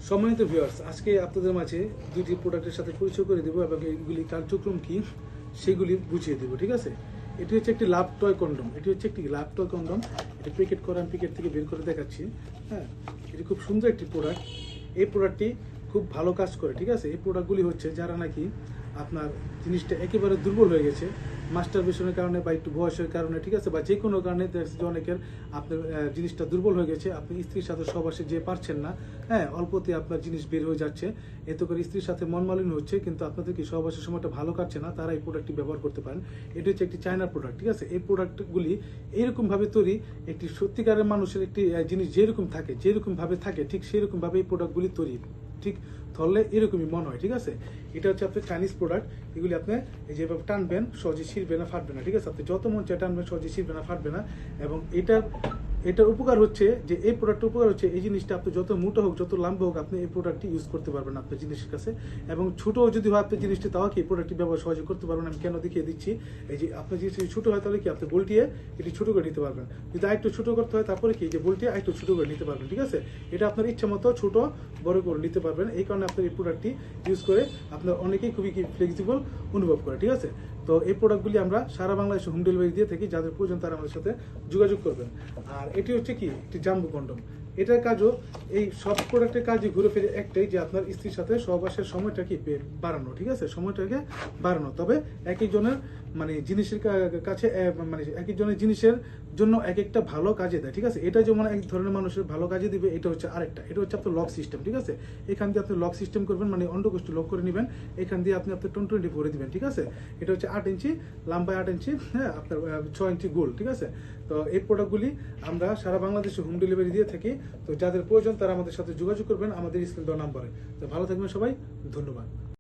সম্মানিত ভিউয়ার্স, আজকে আপনাদের মাঝে দুইটি প্রোডাক্টের সাথে পরিচয় করে দেবো এবং এগুলি কার্যক্রম কি সেগুলি বুঝিয়ে দেবো। ঠিক আছে, এটি হচ্ছে একটি লাভ টয় কন্ডম। এটি প্যাকেট করা, আমি প্যাকেট থেকে বের করে দেখাচ্ছি। হ্যাঁ, এটি খুব সুন্দর একটি প্রোডাক্ট। এই প্রোডাক্টটি খুব ভালো কাজ করে। ঠিক আছে, এই প্রোডাক্টগুলি হচ্ছে যারা নাকি আপনার জিনিসটা একেবারে দুর্বল হয়ে গেছে মাস্টারবেশনের কারণে বা একটু বয়সের কারণে, ঠিক আছে, বা যে কোনো কারণে যে অনেকের আপনার জিনিসটা দুর্বল হয়ে গেছে, আপনি স্ত্রীর সাথে সহবাসে যে পারছেন না, হ্যাঁ, অল্পতে আপনার জিনিস বের হয়ে যাচ্ছে, এতে করে স্ত্রীর সাথে মনমালিন্য হচ্ছে, কিন্তু আপনাদের কি সহবাসের সময়টা ভালো কাটছে না, তারা এই প্রোডাক্টটি ব্যবহার করতে পারেন। এটি হচ্ছে একটি চায়নার প্রোডাক্ট। ঠিক আছে, এই প্রোডাক্টগুলি এইরকমভাবে তৈরি, একটি সত্যিকারের মানুষের একটি জিনিস যেরকমভাবে থাকে ঠিক সেরকমভাবে এই প্রোডাক্টগুলি তৈরি। ঠিক ধরলে এরকমই মনে হয়। ঠিক আছে, এটা হচ্ছে আপনার চাইনিজ প্রোডাক্ট। এগুলি আপনি এই যেভাবে টানবেন সহজে ছিঁড়বে না, ফাটবে না। ঠিক আছে, আপনি যত মন চায় টানবেন সহজে ছিঁড়বে না, ফাটবে না। এবং এটার উপকার হচ্ছে যে এই প্রোডাক্টের উপকার হচ্ছে এই জিনিসটা আপনি যত মোটা হোক, যত লম্বা হোক, আপনি এই প্রোডাক্টটি ইউজ করতে পারবেন আপনার জিনিসের কাছে। এবং ছোটো যদি হয় আপনার জিনিসটি, তাও কি এই প্রোডাক্টটি ব্যবহার সহজে করতে পারবেন। আমি কেন দেখিয়ে দিচ্ছি। এই যে আপনার জিনিসটি ছোটো হয় তাহলে কি আপনি বল্টিয়ে এটি ছোটো করে নিতে পারবেন। যদি আরেকটু ছোটো করতে হয় তারপরে কি যে বল্টিয়ে আরেকটু ছোটো করে নিতে পারবেন। ঠিক আছে, এটা আপনার ইচ্ছা মতো ছোটো বড় করে নিতে পারবেন। এই কারণে আপনার এই প্রোডাক্টটি ইউজ করে আপনার অনেকেই খুবই ফ্লেক্সিবল অনুভব করে। ঠিক আছে, তো এই প্রোডাক্টগুলি আমরা সারা বাংলাদেশে হোম ডেলিভারি দিয়ে থাকি। যাদের প্রয়োজন তারা আমাদের সাথে যোগাযোগ করবেন। আর এটি হচ্ছে কি একটি জাম্বো কন্ডম। এটার কাজও এই সব প্রোডাক্টের কাজই ঘুরে ফিরে একটাই, যে আপনার স্ত্রীর সাথে সহবাসের সময়টা কি বাড়ানো। ঠিক আছে, সময়টাকে বাড়ানো। তবে এক একজনের মানে জিনিসের কাছে মানে এক একজনের জিনিসের জন্য এক একটা ভালো কাজে দেয়। ঠিক আছে, এটা যেমন এক ধরনের মানুষের ভালো কাজে দিবে, এটা হচ্ছে আরেকটা। এটা হচ্ছে আপনার লক সিস্টেম। ঠিক আছে, এখান দিয়ে আপনি লক সিস্টেম করবেন, মানে অন্ডকোষ্ঠী লক করে নেবেন, এখান দিয়ে আপনি আপনার 20 ভরে দিবেন। ঠিক আছে, এটা হচ্ছে 8 ইঞ্চি লম্বায়, 8 ইঞ্চি, হ্যাঁ, আপনার 6 ইঞ্চি গোল। ঠিক আছে, তো এই প্রোডাক্টগুলি আমরা সারা বাংলাদেশে হোম ডেলিভারি দিয়ে থাকি। তো যাদের প্রয়োজন তারা আমাদের সাথে যোগাযোগ করবেন আমাদের স্ক্রিন দেওয়া নাম্বারে। তো ভালো থাকবেন সবাই, ধন্যবাদ।